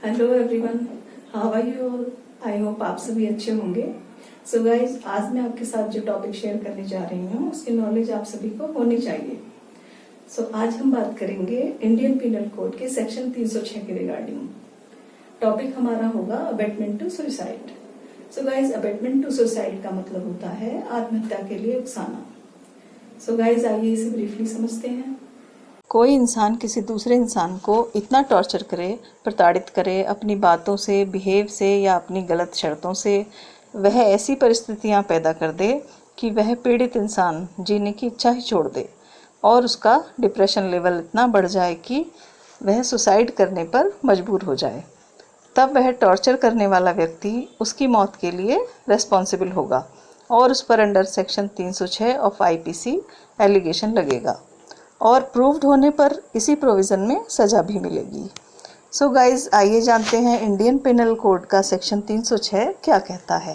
Hello everyone, how are you all. I hope आप सभी अच्छे होंगे। सो गाइज, आज मैं आपके साथ जो टॉपिक शेयर करने जा रही हूँ उसकी नॉलेज आप सभी को होनी चाहिए। आज हम बात करेंगे इंडियन पिनल कोड के सेक्शन 306 के रिगार्डिंग। टॉपिक हमारा होगा abetment to suicide. So guys, abetment to suicide का मतलब होता है आत्महत्या के लिए उकसाना। सो गाइज, आइए इसे ब्रीफली समझते हैं। कोई इंसान किसी दूसरे इंसान को इतना टॉर्चर करे, प्रताड़ित करे अपनी बातों से, बिहेव से या अपनी गलत शर्तों से, वह ऐसी परिस्थितियां पैदा कर दे कि वह पीड़ित इंसान जीने की इच्छा ही छोड़ दे और उसका डिप्रेशन लेवल इतना बढ़ जाए कि वह सुसाइड करने पर मजबूर हो जाए। तब वह टॉर्चर करने वाला व्यक्ति उसकी मौत के लिए रेस्पॉन्सिबल होगा और उस पर under section 306 of IPC allegation लगेगा और प्रूव्ड होने पर इसी प्रोविज़न में सज़ा भी मिलेगी। सो गाइज़, आइए जानते हैं इंडियन पिनल कोड का सेक्शन 306 क्या कहता है।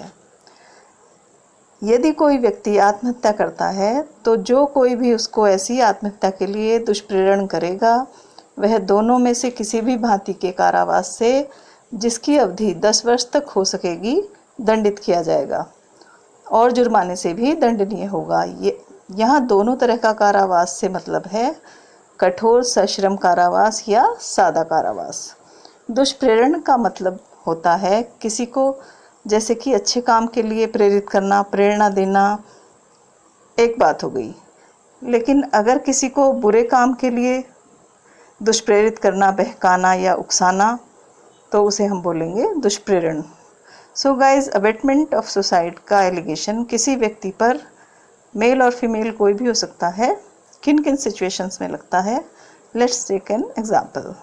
यदि कोई व्यक्ति आत्महत्या करता है तो जो कोई भी उसको ऐसी आत्महत्या के लिए दुष्प्रेरण करेगा वह दोनों में से किसी भी भांति के कारावास से, जिसकी अवधि 10 वर्ष तक हो सकेगी, दंडित किया जाएगा और जुर्माने से भी दंडनीय होगा। यहाँ दोनों तरह का कारावास से मतलब है कठोर सश्रम कारावास या सादा कारावास। दुष्प्रेरण का मतलब होता है किसी को जैसे कि अच्छे काम के लिए प्रेरित करना, प्रेरणा देना, एक बात हो गई। लेकिन अगर किसी को बुरे काम के लिए दुष्प्रेरित करना, बहकाना या उकसाना, तो उसे हम बोलेंगे दुष्प्रेरण। So guys, abetment of suicide का एलिगेशन किसी व्यक्ति पर, मेल और फीमेल कोई भी हो सकता है, किन किन सिचुएशंस में लगता है। Let's take an example.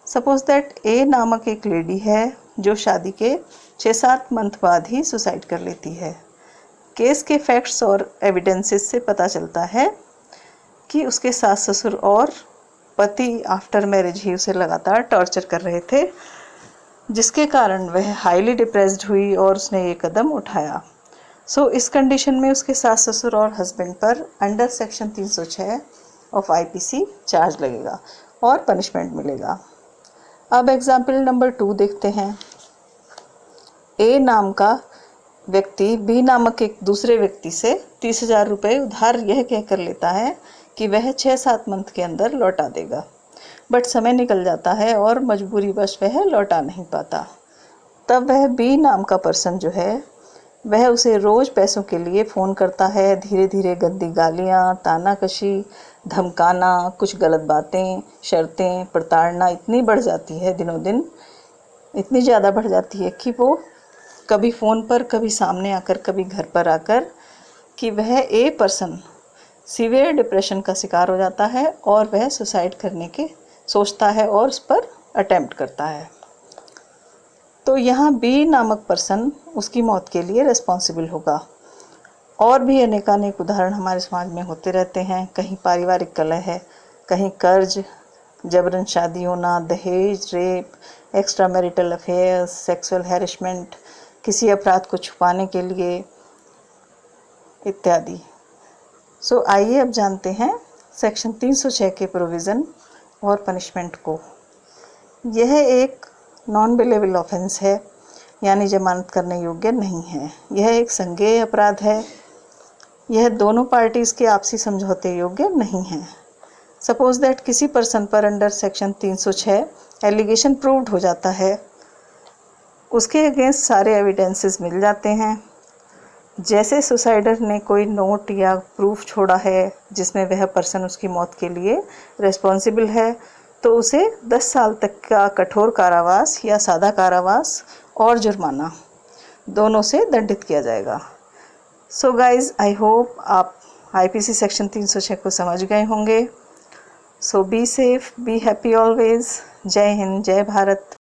Suppose that A नामक एक लेडी है जो शादी के 6-7 मंथ बाद ही सुसाइड कर लेती है। केस के फैक्ट्स और एविडेंसेस से पता चलता है कि उसके सास ससुर और पति आफ्टर मैरिज ही उसे लगातार टॉर्चर कर रहे थे, जिसके कारण वह हाईली डिप्रेस्ड हुई और उसने ये कदम उठाया। इस कंडीशन में उसके सास ससुर और हस्बैंड पर under section 306 of IPC charge लगेगा और पनिशमेंट मिलेगा। अब एग्जाम्पल नंबर 2 देखते हैं। ए नाम का व्यक्ति बी नामक एक दूसरे व्यक्ति से 30,000 रुपये उधार यह कहकर लेता है कि वह 6-7 मंथ के अंदर लौटा देगा, बट समय निकल जाता है और मजबूरीवश वह लौटा नहीं पाता। तब वह बी नाम का पर्सन जो है वह उसे रोज़ पैसों के लिए फ़ोन करता है। धीरे धीरे गंदी गालियाँ, तानाकशी, धमकाना, कुछ गलत बातें, शर्तें, प्रताड़ना इतनी बढ़ जाती है, दिनों दिन इतनी ज़्यादा बढ़ जाती है कि वो कभी फ़ोन पर, कभी सामने आकर, कभी घर पर आकर, कि वह ए पर्सन सीवियर डिप्रेशन का शिकार हो जाता है और वह सुसाइड करने के सोचता है और उस पर अटेम्प्ट करता है। तो यहाँ बी नामक पर्सन उसकी मौत के लिए रिस्पॉन्सिबल होगा। और भी अनेकानेक उदाहरण हमारे समाज में होते रहते हैं। कहीं पारिवारिक कलह है, कहीं कर्ज, जबरन शादी होना, दहेज, rape, extra marital affairs, sexual harassment, किसी अपराध को छुपाने के लिए इत्यादि। आइए अब जानते हैं सेक्शन 306 के प्रोविज़न और पनिशमेंट को। यह एक नॉन बेलेबल ऑफेंस है, यानी जमानत करने योग्य नहीं है। यह एक संज्ञेय अपराध है। यह दोनों पार्टीज़ के आपसी समझौते योग्य नहीं है। सपोज दैट किसी पर्सन पर अंडर सेक्शन 306 एलिगेशन प्रूव्ड हो जाता है, उसके अगेंस्ट सारे एविडेंसेस मिल जाते हैं। जैसे सुसाइडर ने कोई नोट या प्रूफ छोड़ा है जिसमें वह पर्सन उसकी मौत के लिए रिस्पॉन्सिबल है, तो उसे 10 साल तक का कठोर कारावास या सादा कारावास और जुर्माना दोनों से दंडित किया जाएगा। गाइज, आई होप आप आईपीसी सेक्शन 306 को समझ गए होंगे। Be safe, be happy always. जय हिंद, जय भारत।